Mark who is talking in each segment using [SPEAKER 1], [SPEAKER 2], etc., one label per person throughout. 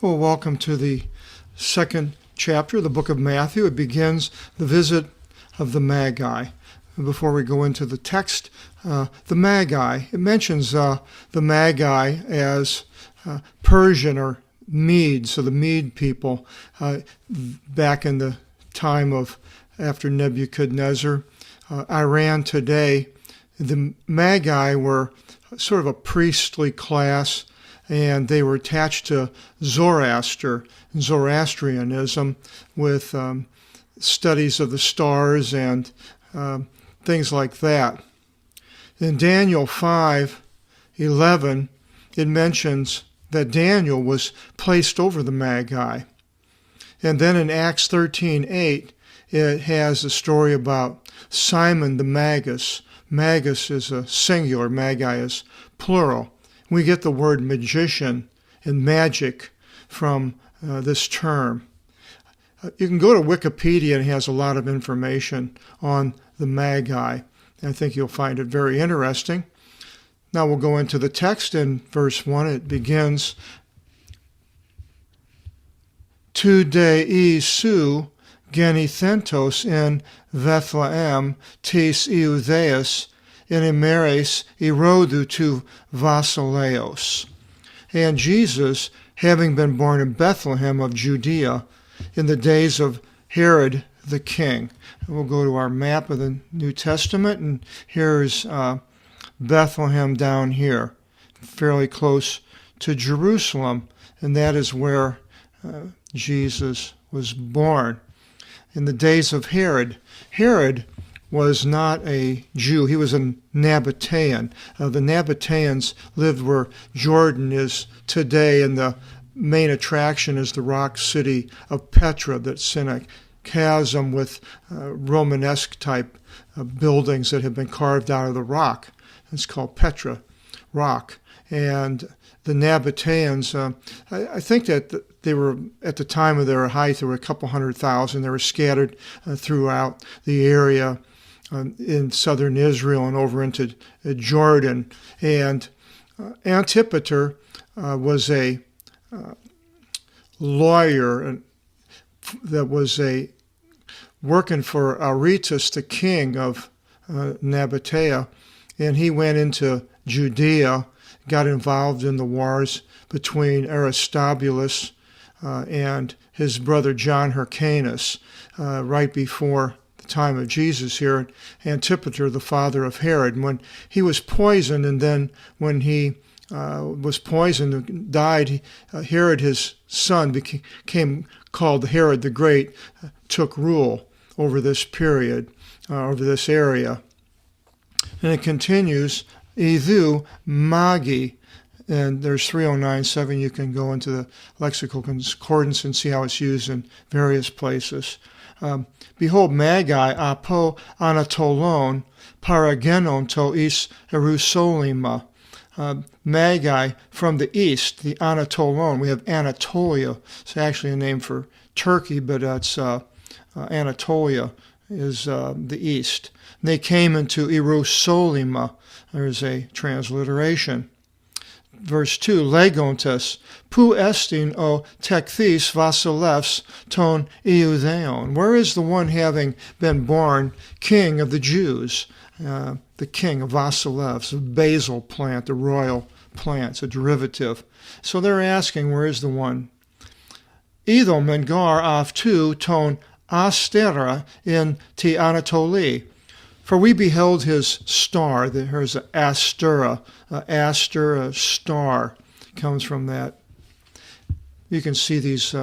[SPEAKER 1] Well, welcome to the second chapter of the book of Matthew. It begins the visit of the Magi. Before we go into the text, the Magi, it mentions the Magi as Persian or Medes, so the Mede people back in the time of after Nebuchadnezzar. Iran today, the Magi were sort of a priestly class, and they were attached to Zoroastrianism with studies of the stars and things like that. In Daniel 5:11, it mentions that Daniel was placed over the Magi. And then in Acts 13:8, it has a story about Simon the Magus. Magus is a singular, Magi is plural. We get the word magician and magic from this term. You can go to Wikipedia, and it has a lot of information on the Magi. I think you'll find it very interesting. Now we'll go into the text. In verse 1, it begins, Tu dei su genithentos in Bethlehem tis Iudaeus in Emeres erodu tu Vasileos. And Jesus, having been born in Bethlehem of Judea in the days of Herod the king. And we'll go to our map of the New Testament, and here's Bethlehem down here, fairly close to Jerusalem, and that is where Jesus was born. In the days of Herod, Herod was not a Jew. He was a Nabatean. The Nabateans lived where Jordan is today, and the main attraction is the rock city of Petra that's in a chasm with Romanesque type buildings that have been carved out of the rock. It's called Petra Rock. And the Nabateans, I think that they were, at the time of their height, there were a couple 100,000. They were scattered throughout the area in southern Israel and over into Jordan. And Antipater was a lawyer that was working for Aretas, the king of Nabatea, and he went into Judea, got involved in the wars between Aristobulus and his brother John Hyrcanus right before the time of Jesus here. Antipater, the father of Herod, when he was poisoned, and then when he was poisoned and died, Herod, his son, became called Herod the Great, took rule over this period, over this area. And it continues, Idhu Magi, and there's 3097. You can go into the lexical concordance and see how it's used in various places. Behold, Magi apo Anatolon paragenon to is Jerusalema. Magi from the east, the Anatolon. We have Anatolia. It's actually a name for Turkey, but it's Anatolia is the east. And they came into Jerusalema. There's a transliteration. Verse 2, Legontes, pu estin o tekthis vasilefs ton Iudeon. Where is the one having been born king of the Jews? The king of Vasilevs, a basil plant, the royal plant, it's a derivative. So they're asking, where is the one? Idho mengar aftu ton astera in ti Anatoli. For we beheld his star. There's an Astera, Aster, a star, comes from that. You can see these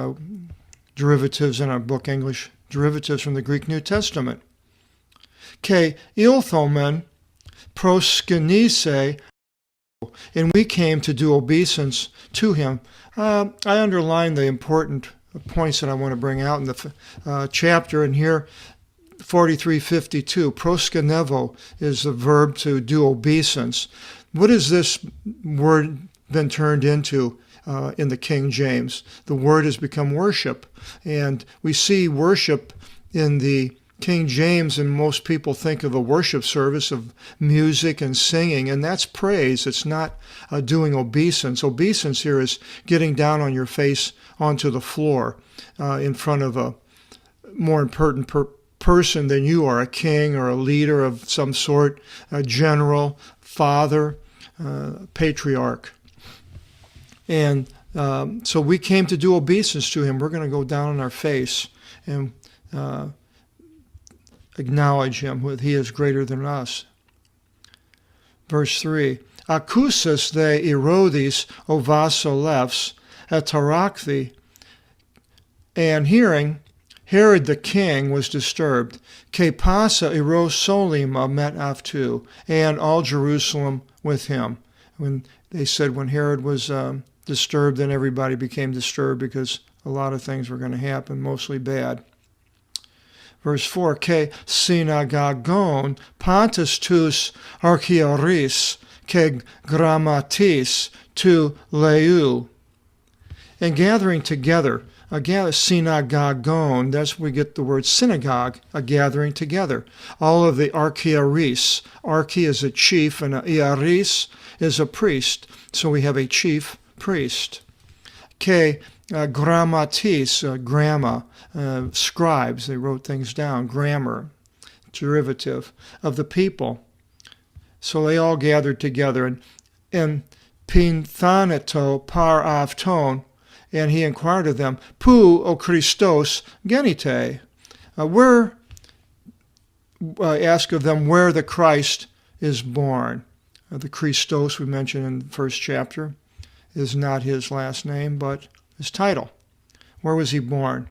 [SPEAKER 1] derivatives in our book, English Derivatives from the Greek New Testament. Ke ilthomen proskenise, and we came to do obeisance to him. I underline the important points that I want to bring out in the chapter, and here 43:52. Proskenevo is the verb to do obeisance. What has this word been turned into in the King James? The word has become worship, and we see worship in the King James and most people think of a worship service of music and singing, and that's praise. It's not doing obeisance. Obeisance here is getting down on your face onto the floor in front of a more important person than you are, a king or a leader of some sort, a general, father, patriarch. And so we came to do obeisance to him. We're going to go down on our face and acknowledge him with he is greater than us. Verse 3, Akousis the Herodes o vasolefs etarakthi, and hearing, Herod the king was disturbed. Ke pasa Hierosolima met aftu, and all Jerusalem with him. When they said when Herod was disturbed, then everybody became disturbed because a lot of things were going to happen, mostly bad. Verse 4, Ke synagogon pantas tus archaeoris, ke grammatis tu leu. And gathering together, synagogon, that's where we get the word synagogue, a gathering together. All of the archaeoris, archi is a chief and a iaris is a priest. So we have a chief priest. Ke grammatis, grammar, scribes, they wrote things down, grammar, derivative of the people. So they all gathered together, and pinthanato par avton, and he inquired of them, Pu o Christos genite, ask of them where the Christ is born. The Christos we mentioned in the first chapter is not his last name, but his title. Where was he born?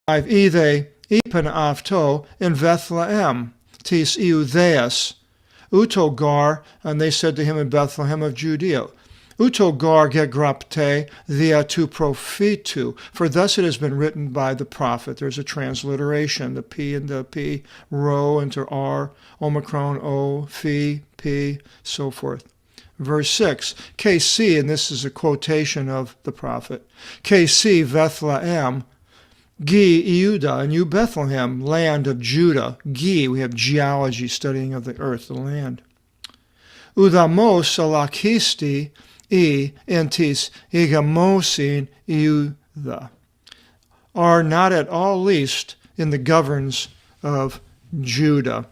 [SPEAKER 1] I've eithe ipen avto in Bethlehem, tis Iudeas, utogar, and they said to him in Bethlehem of Judea, utogar gegrapte thea tu prophetu, for thus it has been written by the prophet. There's a transliteration, the P and the P, rho into R, omicron, O, phi, P, so forth. Verse 6, KC, and this is a quotation of the prophet, KC Bethlehem, Gi Iuda, and you Bethlehem, land of Judah. Gi, we have geology, studying of the earth, the land. Udamos alakisti I entis igamosin Iuda, are not at all least in the governs of Judah.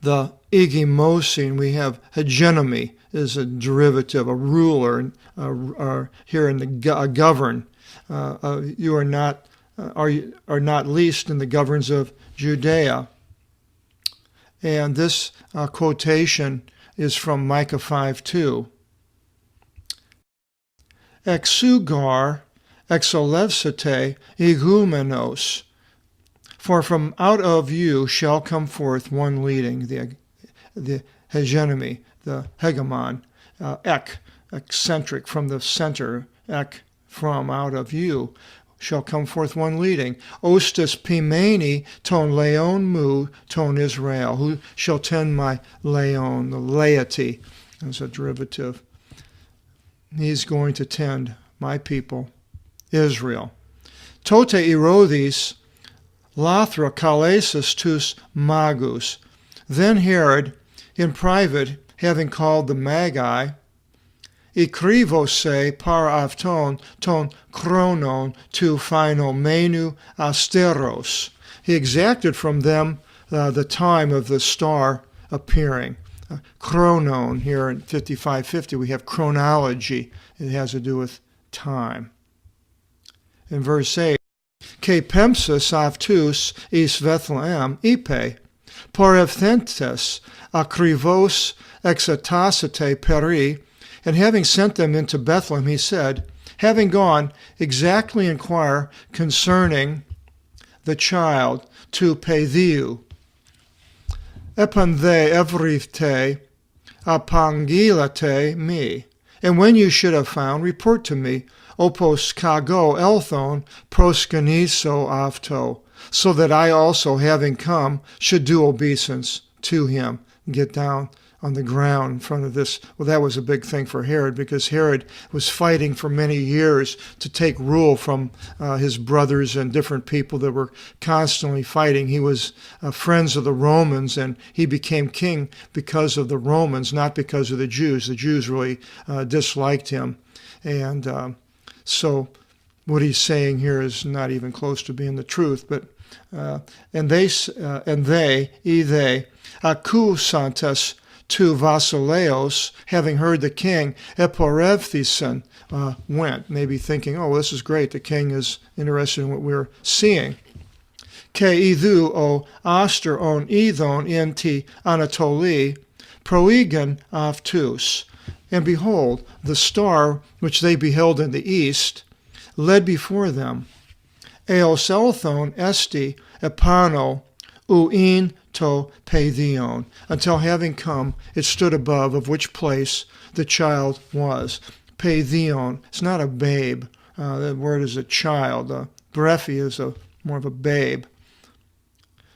[SPEAKER 1] The igimosin, we have hegemony, is a derivative, a ruler, here in the govern. You are not least in the governs of Judea. And this quotation is from Micah 5:2. Exugar exolevsete igumenos, for from out of you shall come forth one leading, the hegemony, the hegemon, eccentric, from the center, from out of you shall come forth one leading. Ostis pimeni ton leon mu ton Israel, who shall tend my leon, the laity, as a derivative. He's going to tend my people, Israel. Tote Herodes lathra kalesis tus magus. Then Herod, in private, having called the Magi, ikrivose par avton ton chronon tu phenomenu asteros. He exacted from them the time of the star appearing. Chronon, here in 5550, we have chronology. It has to do with time. In verse 8, Ke pempsis avtus is Bethlehem ipe, por evthentes akrivos exatasite peri, and having sent them into Bethlehem, he said, having gone, exactly inquire concerning the child to peidiu. Epanthe evrite apangilate me. And when you should have found, report to me, opos kago elthon proskeniso avto, so that I also, having come, should do obeisance to him, get down on the ground in front of this. Well, that was a big thing for Herod, because Herod was fighting for many years to take rule from his brothers and different people that were constantly fighting. He was friends of the Romans, and he became king because of the Romans, not because of the Jews. The Jews really disliked him. And so what he's saying here is not even close to being the truth. But and they, accusantes to Vasileos, having heard the king, eporevthison, went, maybe thinking, oh, this is great, the king is interested in what we're seeing. Ke idhu o aster on idon in ti Anatoli, proigen aftus. And behold, the star which they beheld in the east led before them. Eos elthon esti epano uin to paidion, until having come, it stood above, of which place the child was. Paidion, it's not a babe. The word is a child. Brephi is more of a babe.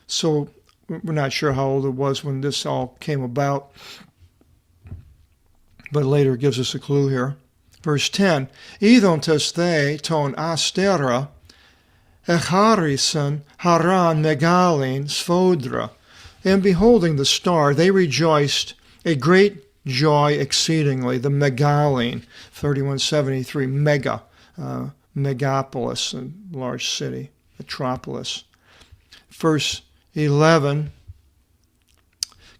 [SPEAKER 1] So we're not sure how old it was when this all came about, but later it gives us a clue here. Verse 10, Idon tes they ton astera echarison haran megalin svodra. And beholding the star, they rejoiced a great joy exceedingly. The megalin, 3173, mega, megapolis, a large city, metropolis. Verse 11,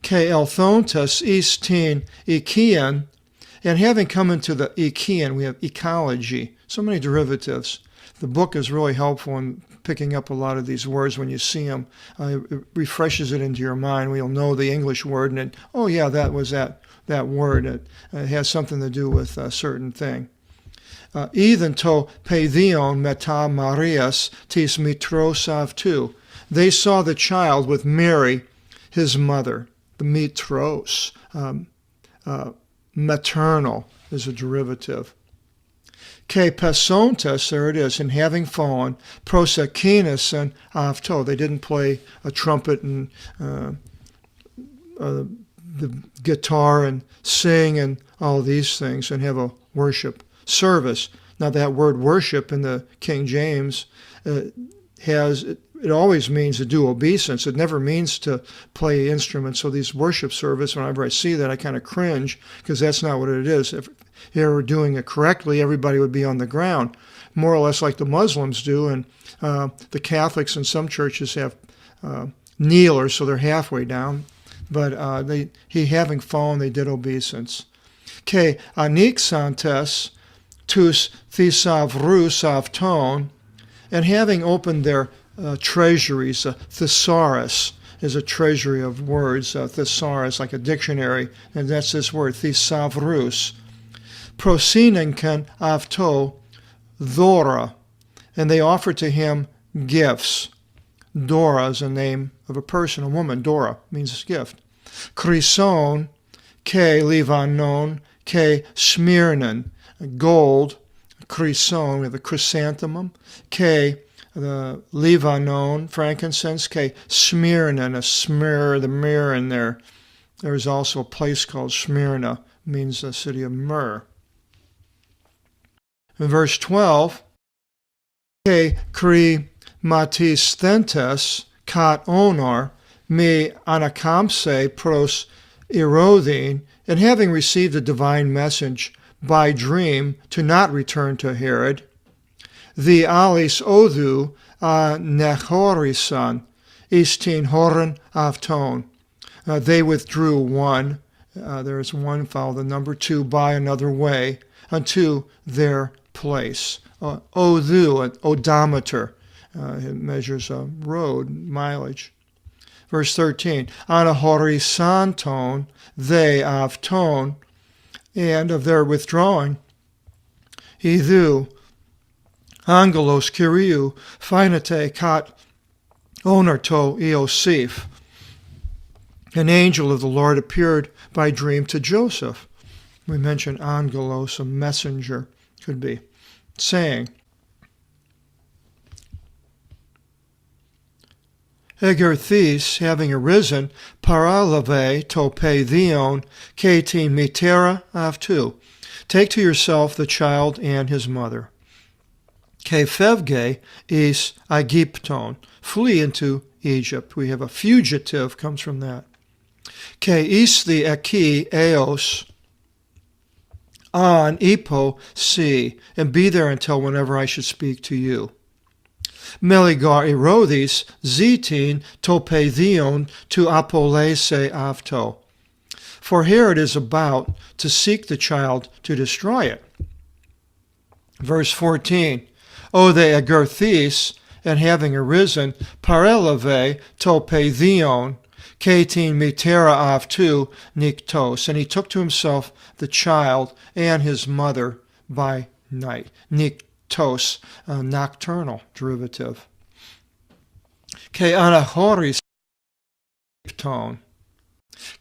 [SPEAKER 1] Ke elthontes istin Ikian, and having come into the Ikian, we have ecology, so many derivatives. The book is really helpful in picking up a lot of these words when you see them. It refreshes it into your mind. We'll know the English word, and oh yeah, that was that word. It has something to do with a certain thing. Ethan to paidion meta Marias tis mitros avtu. They saw the child with Mary, his mother. The mitros, maternal, is a derivative. Ke pesontes, there it is, and having fallen, prosekinis and avto. They didn't play a trumpet and the guitar and sing and all these things and have a worship service. Now that word worship in the King James it always means to do obeisance. It never means to play instruments. So these worship service, whenever I see that, I kind of cringe, because that's not what it is. If they were doing it correctly, everybody would be on the ground, more or less like the Muslims do. And the Catholics in some churches have kneelers, so they're halfway down. But he having fallen, they did obeisance. Ke anixantes tus thesavrus avton, and having opened their treasuries, thesaurus is a treasury of words, thesaurus, like a dictionary, and that's this word, thesavrus. Prosinenken avto Dora, and they offered to him gifts. Dora is a name of a person, a woman. Dora means gift. Chrison, ke livanon, ke smyrnan, gold. Chrison, we have the chrysanthemum. Ke, the livanon, frankincense. Ke smyrnan, a smear, the myrrh in there. There's also a place called Smyrna, means the city of myrrh. In verse 12, Ke kri matisthentes kat honor me anakamse pros erodin, and having received a divine message by dream to not return to Herod, the alis odhu nechorisan istin horan avton. They withdrew one, there is one followed the number two by another way unto their place. Odhu, an odometer, it measures a road mileage. Verse 13, anahorisanton, they avton, and of their withdrawing, idhu, angelos kyriou, phainete kat onarto Iosif. An angel of the Lord appeared by dream to Joseph. We mentioned angelos, a messenger, could be, saying, Egerthes, having arisen, paralave to paidion, ketin mitera avtu. Take to yourself the child and his mother. Ke fevge is Aegypton. Flee into Egypt. We have a fugitive, comes from that. Ke isthi eki eos an epo si, and be there until whenever I should speak to you. Meligar erodis zitin to paidion to apolese avto. For Herod is about to seek the child to destroy it. Verse 14. O they Egerthes, and having arisen, parelave to paidion, ketin mitera avtu niktos. And he took to himself the child and his mother by night. Niktos, nocturnal derivative. Ke anahoris tone.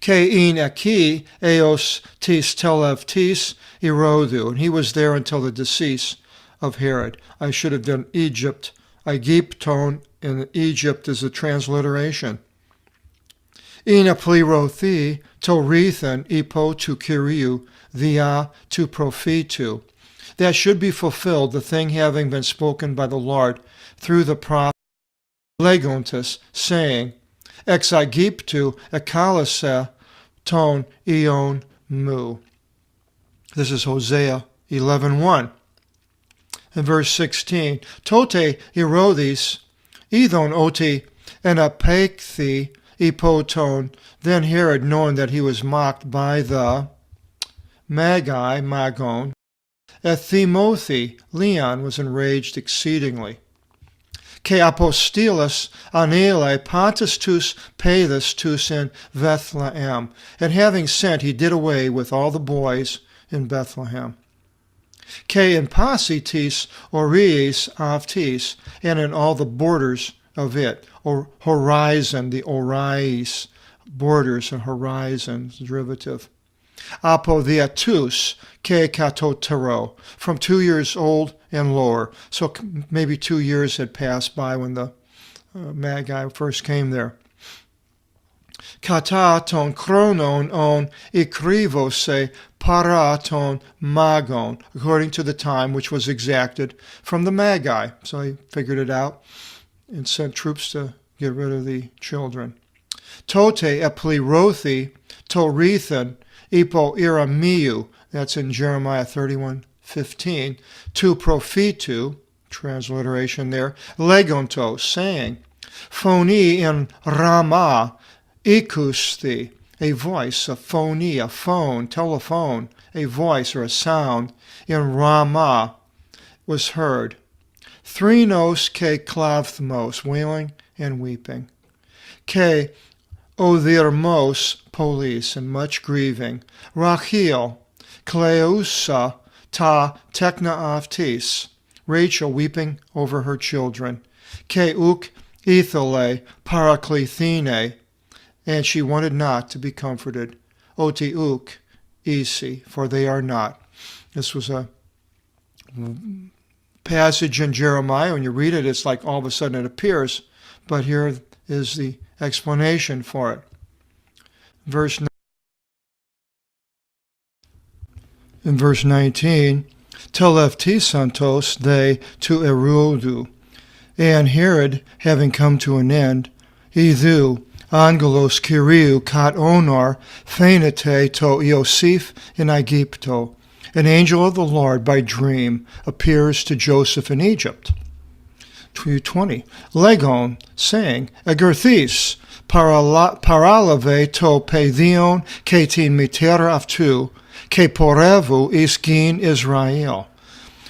[SPEAKER 1] Ke in aki eos tis televtis erodu. And he was there until the decease of Herod. I should have done Egypt. Aegypton in Egypt is a transliteration. In aplirothi torethan ipo to kiriu via to prophetu. That should be fulfilled, the thing having been spoken by the Lord through the prophet Legontus, saying, Ex Aegyptu ekalase ton ion mu. This is Hosea 11:1. In verse 16, Tote Herodes, Edon oti enapekthi ipoton. Then Herod, knowing that he was mocked by the Magi, Magon, Ethimothi, Leon, was enraged exceedingly. Ke apostilos anele patis tus pathus tus in Bethlehem. And having sent, he did away with all the boys in Bethlehem. Ke in pasitis ories avtis, and in all the borders of it, or horizon, the orais, borders and horizons, derivative. Apodiatus ke katotero, from 2 years old and lower. So maybe 2 years had passed by when the Magi first came there. Kata ton chronon on ikrivose para ton magon, according to the time which was exacted from the Magi. So he figured it out and sent troops to get rid of the children. Tote eplirothi torethan ipo iramiu, that's in Jeremiah 31:15, to prophetu, transliteration there, legonto, saying, phoni in Ramah, ikusti, a voice, a phony, a phone, telephone, a voice or a sound in Ramah was heard. Threnos ke klavthmos, wailing and weeping. Ke othirmos, police, and much grieving. Rachel, kleusa ta tekna avtis, Rachel weeping over her children. Ke uk ethele paraklithine, and she wanted not to be comforted. Oti uk isi, for they are not. This was a passage in Jeremiah. When you read it, it's like all of a sudden it appears, but here is the explanation for it. In verse 19, teleftisantos they to erudu, and Herod, having come to an end, idhu angelos kiriu kat onar phenete to Iosif in Aegypto. An angel of the Lord by dream appears to Joseph in Egypt. 2:20. Legon, saying, Egerthes, paralave to paidion ketin mitera avtu, ke porevu iskin Israel.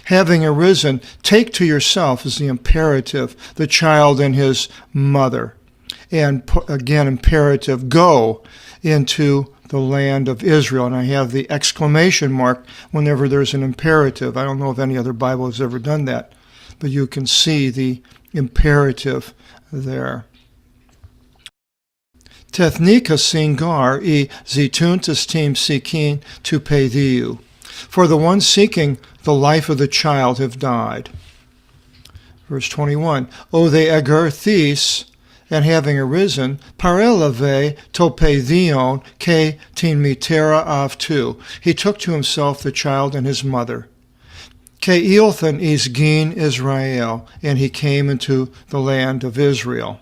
[SPEAKER 1] Having arisen, take to yourself is the imperative, the child and his mother. And again, imperative, go into the land of Israel. And I have the exclamation mark whenever there's an imperative. I don't know if any other Bible has ever done that, but you can see the imperative there. Tethnika singar I zituntas tim sikin to peidiu. For the ones seeking the life of the child have died. Verse 21. O they Egerthes, and having arisen, parelave topedion ke tin mitera av tu. He took to himself the child and his mother. Ke ilthan is gin Israel, and he came into the land of Israel.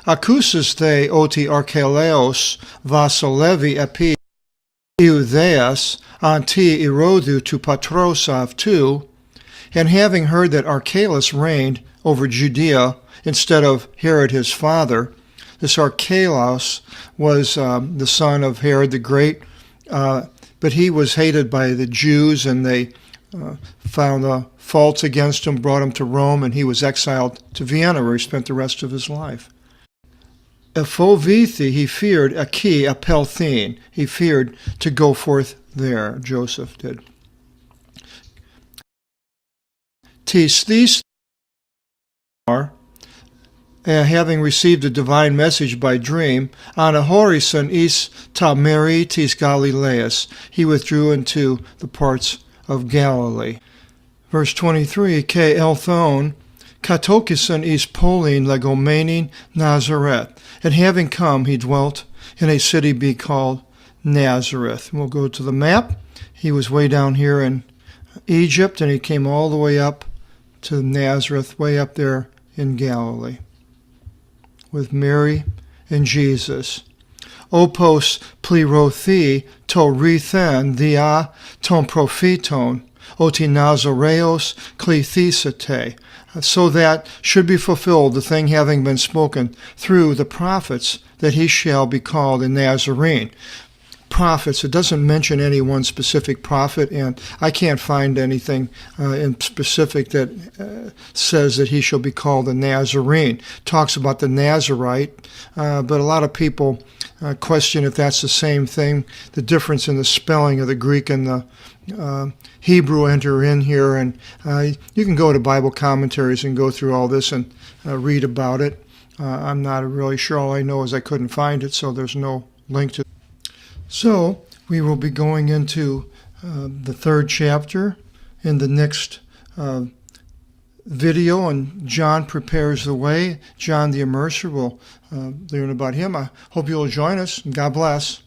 [SPEAKER 1] Acusas the oti archeleos vasolevi epi Iutheas anti erodu to patros av tu, and having heard that Archelaus reigned over Judea instead of Herod his father. This Archelaus was the son of Herod the Great, but he was hated by the Jews, and they found faults against him, brought him to Rome, and he was exiled to Vienna, where he spent the rest of his life. Ephovithi, he feared Aki apelthin. He feared to go forth there, Joseph did. Tis these having received a divine message by dream, anahorison is tameri tis Galileas. He withdrew into the parts of Galilee. Verse 23, Ke elthon katokison is polin legomenin Nazareth. And having come, he dwelt in a city be called Nazareth. We'll go to the map. He was way down here in Egypt, and he came all the way up to Nazareth, way up there in Galilee, with Mary and Jesus. Opos plirothi to rethen dia ton propheton, oti Nazareos klithisate, so that should be fulfilled the thing having been spoken through the prophets, that he shall be called a Nazarene. Prophets, it doesn't mention any one specific prophet, and I can't find anything in specific that says that he shall be called a Nazarene. Talks about the Nazarite, but a lot of people question if that's the same thing. The difference in the spelling of the Greek and the Hebrew enter in here, and you can go to Bible commentaries and go through all this and read about it. I'm not really sure. All I know is I couldn't find it, so there's no link to it. So we will be going into the third chapter in the next video, and John prepares the way. John the Immerser, will learn about him. I hope you'll join us, and God bless.